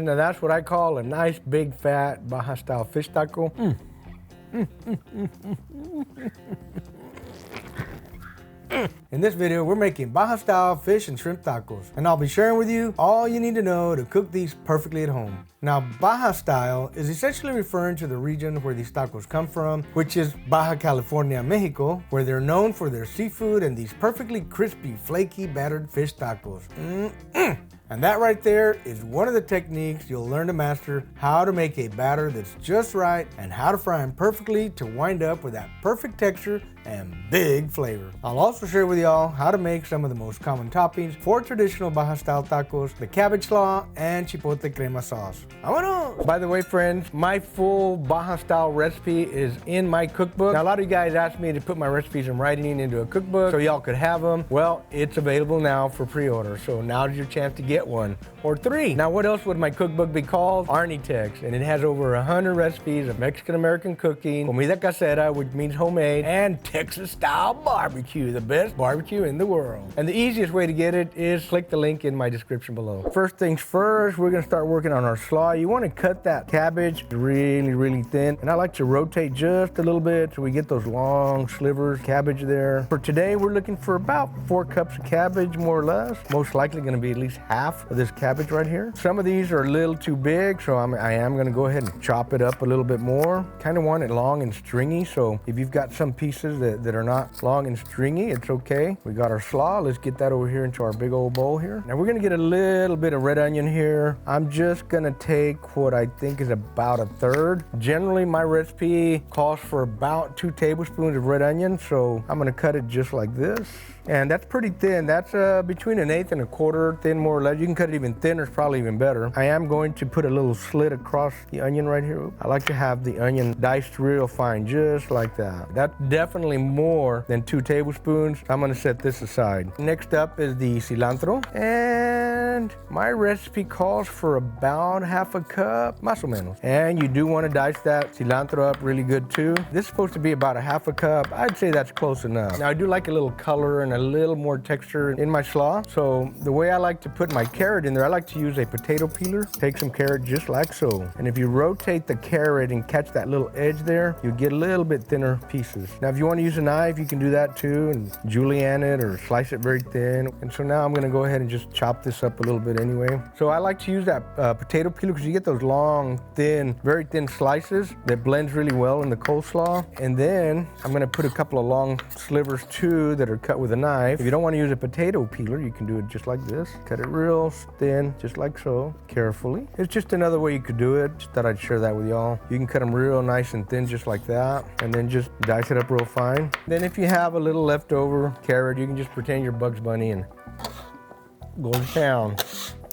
Now that's what I call a nice big fat Baja style fish taco. In this video, we're making Baja style fish and shrimp tacos, and I'll be sharing with you all you need to know to cook these perfectly at home. Now, Baja style is essentially referring to the region where these tacos come from, which is Baja California, Mexico, where they're known for their seafood and these perfectly crispy, flaky, battered fish tacos. And that right there is one of the techniques you'll learn to master, how to make a batter that's just right and how to fry them perfectly to wind up with that perfect texture and big flavor. I'll also share with y'all how to make some of the most common toppings for traditional Baja style tacos, the cabbage slaw and chipotle crema sauce. ¡Vámonos! By the way, friends, my full Baja style recipe is in my cookbook. Now, a lot of you guys asked me to put my recipes in writing into a cookbook so y'all could have them. Well, it's available now for pre-order, so now's your chance to get one or three. Now, what else would my cookbook be called? CARNE text, and it has over 100 recipes of Mexican-American cooking, comida casera, which means homemade, and Texas-style barbecue, the best barbecue in the world. And the easiest way to get it is click the link in my description below. First things first, we're gonna start working on our slaw. You wanna cut that cabbage really, really thin, and I like to rotate just a little bit so we get those long slivers cabbage there. For today, we're looking for about 4 cups of cabbage, more or less. Most likely gonna be at least half of this cabbage right here. Some of these are a little too big, so I am gonna go ahead and chop it up a little bit more. Kind of want it long and stringy, so if you've got some pieces that are not long and stringy, it's okay. We got our slaw. Let's get that over here into our big old bowl here. Now we're gonna get a little bit of red onion here. I'm just gonna take what I think is about 1/3. Generally, my recipe calls for about 2 tablespoons of red onion, so I'm gonna cut it just like this. And that's pretty thin. That's between 1/8 and 1/4 thin, more or less. You can cut it even thinner, it's probably even better. I am going to put a little slit across the onion right here. I like to have the onion diced real fine, just like that. That's definitely more than 2 tablespoons. I'm gonna set this aside. Next up is the cilantro. And my recipe calls for about 1/2 cup, más o menos. And you do wanna dice that cilantro up really good too. This is supposed to be about 1/2 cup. I'd say that's close enough. Now I do like a little color and a little more texture in my slaw. So the way I like to put my carrot in there, I like to use a potato peeler. Take some carrot just like so. And if you rotate the carrot and catch that little edge there, you get a little bit thinner pieces. Now if you want to use a knife, you can do that too and julienne it or slice it very thin. And so now I'm going to go ahead and just chop this up a little bit anyway. So I like to use that potato peeler because you get those long, thin, very thin slices that blends really well in the coleslaw. And then I'm going to put a couple of long slivers too that are cut with a knife. If you don't want to use a potato peeler, you can do it just like this. Cut it real thin, just like so, carefully. It's just another way you could do it. Just thought I'd share that with y'all. You can cut them real nice and thin, just like that, and then just dice it up real fine. Then if you have a little leftover carrot, you can just pretend you're Bugs Bunny and go to town.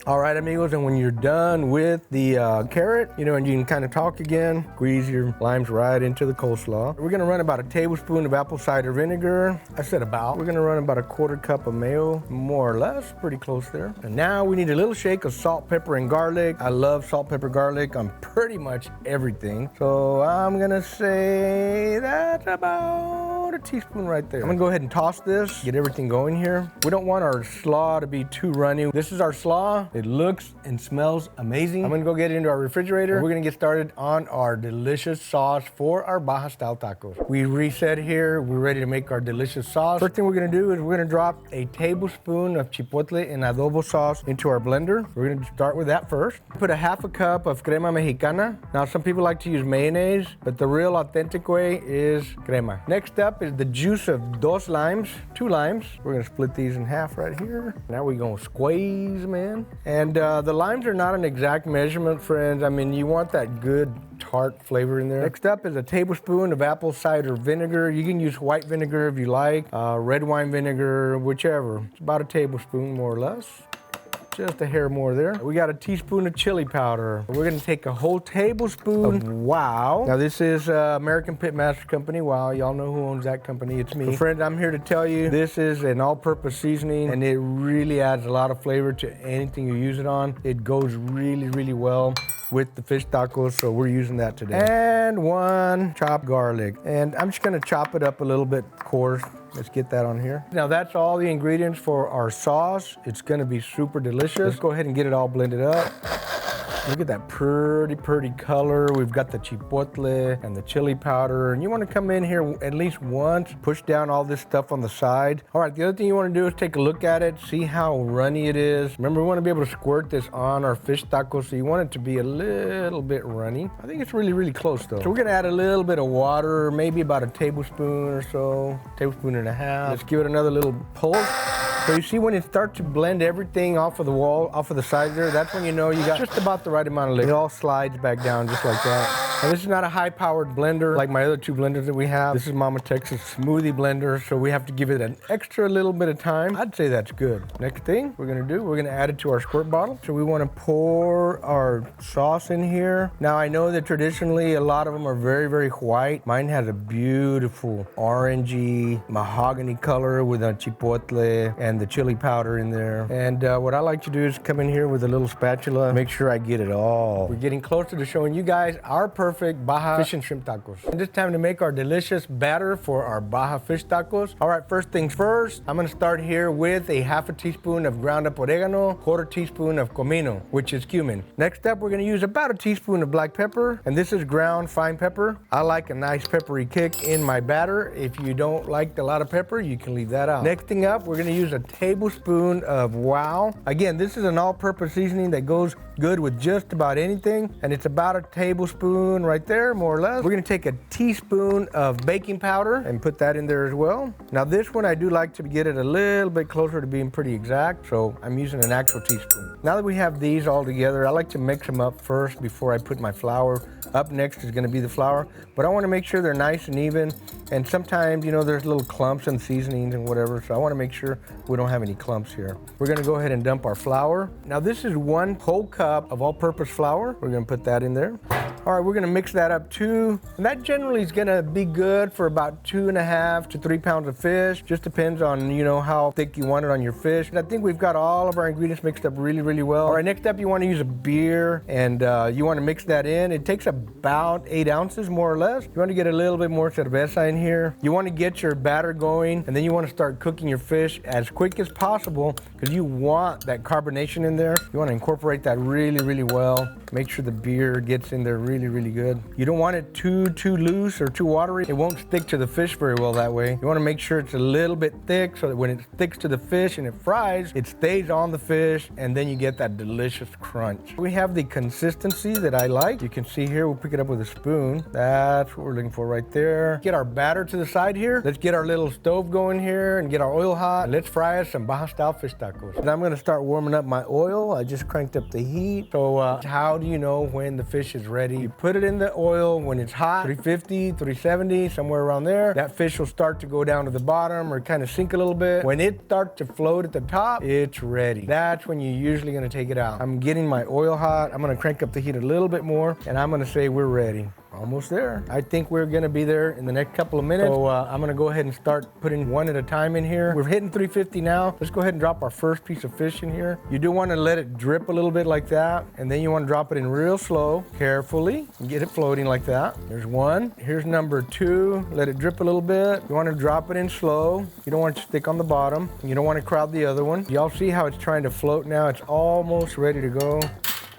All right, amigos, and when you're done with the carrot, and you can kind of talk again, squeeze your limes right into the coleslaw. We're gonna run about 1 tablespoon of apple cider vinegar. I said about. We're gonna run about 1/4 cup of mayo, more or less, pretty close there. And now we need a little shake of salt, pepper, and garlic. I love salt, pepper, garlic on pretty much everything. So I'm gonna say that's about 1 teaspoon right there. I'm gonna go ahead and toss this, get everything going here. We don't want our slaw to be too runny. This is our slaw. It looks and smells amazing. I'm gonna go get it into our refrigerator. We're gonna get started on our delicious sauce for our Baja style tacos. We reset here. We're ready to make our delicious sauce. First thing we're gonna do is we're gonna drop a tablespoon of chipotle and adobo sauce into our blender. We're gonna start with that first. Put 1/2 cup of crema mexicana. Now, some people like to use mayonnaise, but the real authentic way is crema. Next up is the juice of 2 limes. We're gonna split these in half right here. Now we're gonna squeeze them in. And the limes are not an exact measurement, friends. I mean, you want that good tart flavor in there. Next up is 1 tablespoon of apple cider vinegar. You can use white vinegar if you like, red wine vinegar, whichever. It's about 1 tablespoon, more or less. Just a hair more there. We got 1 teaspoon of chili powder. We're gonna take a whole tablespoon of Wow. Now this is American Pitmaster company. Wow, y'all know who owns that company. It's me. So friends, I'm here to tell you this is an all-purpose seasoning and it really adds a lot of flavor to anything you use it on. It goes really, really well with the fish tacos, so we're using that today. And 1 chopped garlic. And I'm just gonna chop it up a little bit coarse. Let's get that on here. Now that's all the ingredients for our sauce. It's gonna be super delicious. Let's go ahead and get it all blended up. Look at that pretty color. We've got the chipotle and the chili powder. And you want to come in here at least once, push down all this stuff on the side. All right, the other thing you want to do is take a look at it, see how runny it is. Remember, we want to be able to squirt this on our fish tacos, so you want it to be a little bit runny. I think it's really close though. So we're gonna add a little bit of water, maybe about a tablespoon or so, tablespoon and a half. Let's give it another little pulse. So you see when it starts to blend everything off of the wall, off of the sides there, that's when you know you got just about the right amount of liquid. It all slides back down just like that. Now this is not a high-powered blender like my other two blenders that we have. This is Mama Texas smoothie blender, so we have to give it an extra little bit of time. I'd say that's good. Next thing we're gonna do, we're gonna add it to our squirt bottle. So we wanna pour our sauce in here. Now I know that traditionally a lot of them are very white. Mine has a beautiful orangey mahogany color with a chipotle and the chili powder in there. And what I like to do is come in here with a little spatula, make sure I get it all. We're getting closer to showing you guys our perfect Baja fish and shrimp tacos. And it's time to make our delicious batter for our Baja fish tacos. All right, first things first, I'm gonna start here with a half a teaspoon of ground up oregano, quarter teaspoon of comino, which is cumin. Next up, we're gonna use about a teaspoon of black pepper, and this is ground fine pepper. I like a nice peppery kick in my batter. If you don't like a lot of pepper, you can leave that out. Next thing up, we're gonna use a tablespoon of wow. Again, this is an all-purpose seasoning that goes good with just about anything, and it's about a tablespoon right there, more or less. We're gonna take a teaspoon of baking powder and put that in there as well. Now this one, I do like to get it a little bit closer to being pretty exact, so I'm using an actual teaspoon. Now that we have these all together, I like to mix them up first before I put my flour. Up next is gonna be the flour, but I wanna make sure they're nice and even, and sometimes, you know, there's little clumps in seasonings and whatever, so I wanna make sure we don't have any clumps here. We're gonna go ahead and dump our flour. Now this is 1 whole cup of all-purpose flour. We're gonna put that in there. All right, we're gonna mix that up too. And that generally is gonna be good for about 2.5 to 3 pounds of fish. Just depends on, you know, how thick you want it on your fish. And I think we've got all of our ingredients mixed up really well. All right, next up, you wanna use a beer, and you wanna mix that in. It takes about 8 ounces, more or less. You wanna get a little bit more cerveza in here. You wanna get your batter going, and then you wanna start cooking your fish as quick as possible, because you want that carbonation in there. You wanna incorporate that really well. Make sure the beer gets in there really good. You don't want it too loose or too watery. It won't stick to the fish very well that way. You want to make sure it's a little bit thick so that when it sticks to the fish and it fries, it stays on the fish, and then you get that delicious crunch. We have the consistency that I like. You can see here, we'll pick it up with a spoon. That's what we're looking for right there. Get our batter to the side here. Let's get our little stove going here and get our oil hot. And let's fry us some Baja style fish tacos. And I'm going to start warming up my oil. I just cranked up the heat. So how do you know when the fish is ready? You put it in the oil when it's hot, 350, 370, somewhere around there. That fish will start to go down to the bottom or kind of sink a little bit. When it starts to float at the top, it's ready. That's when you're usually gonna take it out. I'm getting my oil hot. I'm gonna crank up the heat a little bit more, and I'm gonna say we're ready. Almost there. I think we're gonna be there in the next couple of minutes. So I'm gonna go ahead and start putting one at a time in here. We're hitting 350 now. Let's go ahead and drop our first piece of fish in here. You do wanna let it drip a little bit like that, and then you wanna drop it in real slow, carefully, and get it floating like that. There's one. Here's number 2. Let it drip a little bit. You wanna drop it in slow. You don't want it to stick on the bottom. You don't wanna crowd the other one. Y'all see how it's trying to float now? It's almost ready to go.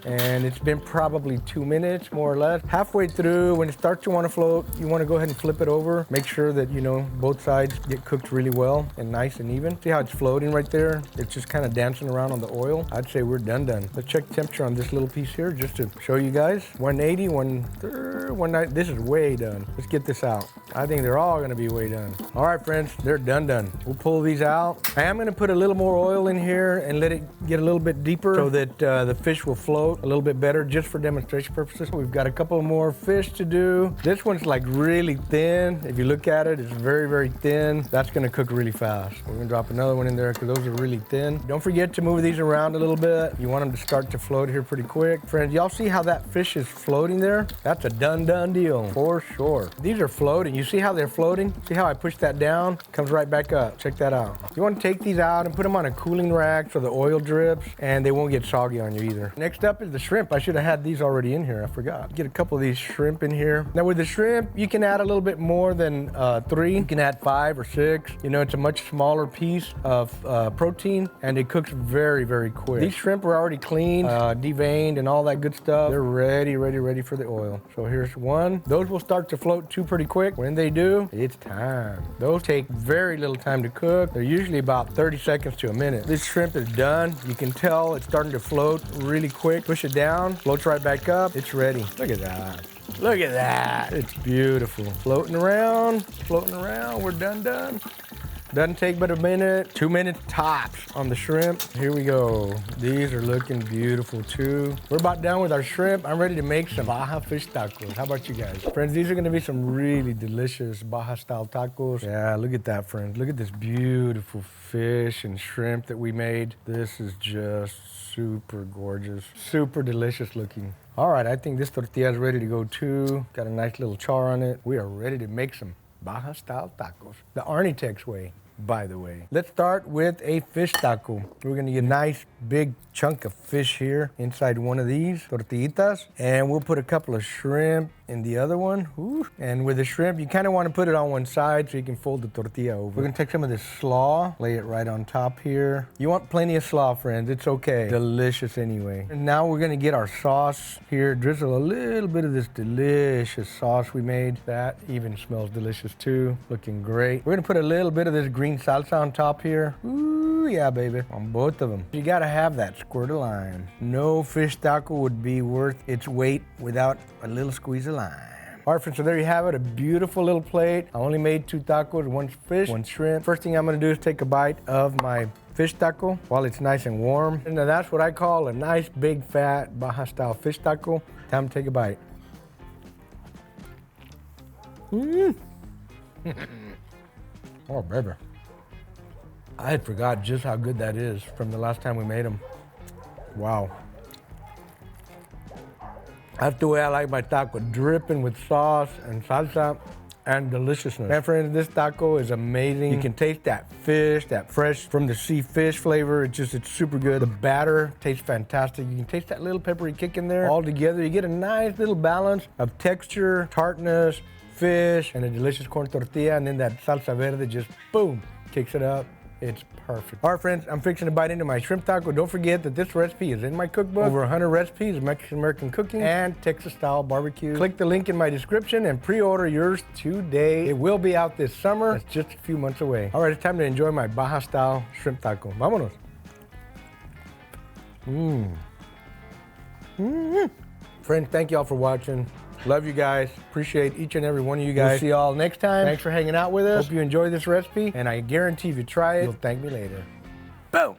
And it's been probably 2 minutes, more or less. Halfway through, when it starts to want to float, you want to go ahead and flip it over. Make sure that, you know, both sides get cooked really well and nice and even. See how it's floating right there? It's just kind of dancing around on the oil. I'd say we're done. Let's check temperature on this little piece here just to show you guys. 180, 190. This is way done. Let's get this out. I think they're all going to be way done. All right, friends, they're done. We'll pull these out. I am going to put a little more oil in here and let it get a little bit deeper so that the fish will float a little bit better, just for demonstration purposes. We've got a couple more fish to do. This one's like really thin. If you look at it, it's very thin. That's gonna cook really fast. We're gonna drop another one in there because those are really thin. Don't forget to move these around a little bit. You want them to start to float here pretty quick. Friends, y'all see how that fish is floating there? That's a done deal for sure. These are floating. You see how they're floating? See how I push that down? Comes right back up. Check that out. You want to take these out and put them on a cooling rack so the oil drips and they won't get soggy on you either. Next up, up is the shrimp. I should have had these already in here. I forgot. Get a couple of these shrimp in here. Now with the shrimp, you can add a little bit more than 3. You can add 5 or 6. You know, it's a much smaller piece of protein, and it cooks very, very quick. These shrimp are already cleaned, deveined, and all that good stuff. They're ready for the oil. So here's one. Those will start to float too pretty quick. When they do, it's time. Those take very little time to cook. They're usually about 30 seconds to a minute. This shrimp is done. You can tell it's starting to float really quick. Push it down, floats right back up. It's ready. Look at that. Look at that. It's beautiful. Floating around. We're done. Doesn't take but a minute, 2 minutes tops on the shrimp. Here we go. These are looking beautiful too. We're about done with our shrimp. I'm ready to make some Baja fish tacos. How about you guys? Friends, these are gonna be some really delicious Baja style tacos. Yeah, look at that, friends. Look at this beautiful fish and shrimp that we made. This is just super gorgeous, super delicious looking. All right, I think this tortilla is ready to go too. Got a nice little char on it. We are ready to make some Baja style tacos. The Arnitex way, by the way. Let's start with a fish taco. We're gonna get a nice big chunk of fish here inside one of these tortillitas, and we'll put a couple of shrimp in the other one. Ooh. And with the shrimp, you kind of want to put it on one side so you can fold the tortilla over. We're gonna take some of this slaw, lay it right on top here. You want plenty of slaw, friends, it's okay. Delicious anyway. And now we're gonna get our sauce here, drizzle a little bit of this delicious sauce we made. That even smells delicious too, looking great. We're gonna put a little bit of this green salsa on top here. Ooh, yeah, baby, on both of them. You gotta have that squirt of lime. No fish taco would be worth its weight without a little squeeze of lime. All right, friends, so there you have it, a beautiful little plate. I only made 2 tacos, 1 fish, 1 shrimp. First thing I'm gonna do is take a bite of my fish taco while it's nice and warm. And now that's what I call a nice, big, fat, Baja style fish taco. Time to take a bite. Oh, baby. I had forgot just how good that is from the last time we made them. Wow. That's the way I like my taco, dripping with sauce and salsa and deliciousness. Man, friends, this taco is amazing. You can taste that fish, that fresh from the sea fish flavor. It's super good. The batter tastes fantastic. You can taste that little peppery kick in there. All together, you get a nice little balance of texture, tartness, fish, and a delicious corn tortilla, and then that salsa verde just, boom, kicks it up. It's perfect. All right, friends, I'm fixing to bite into my shrimp taco. Don't forget that this recipe is in my cookbook. Over 100 recipes of Mexican-American cooking and Texas-style barbecue. Click the link in my description and pre-order yours today. It will be out this summer. It's just a few months away. All right, it's time to enjoy my Baja-style shrimp taco. Vámonos. Friends, thank you all for watching. Love you guys. Appreciate each and every one of you guys. We'll see y'all next time. Thanks for hanging out with us. Hope you enjoy this recipe, and I guarantee if you try it, you'll thank me later. Boom.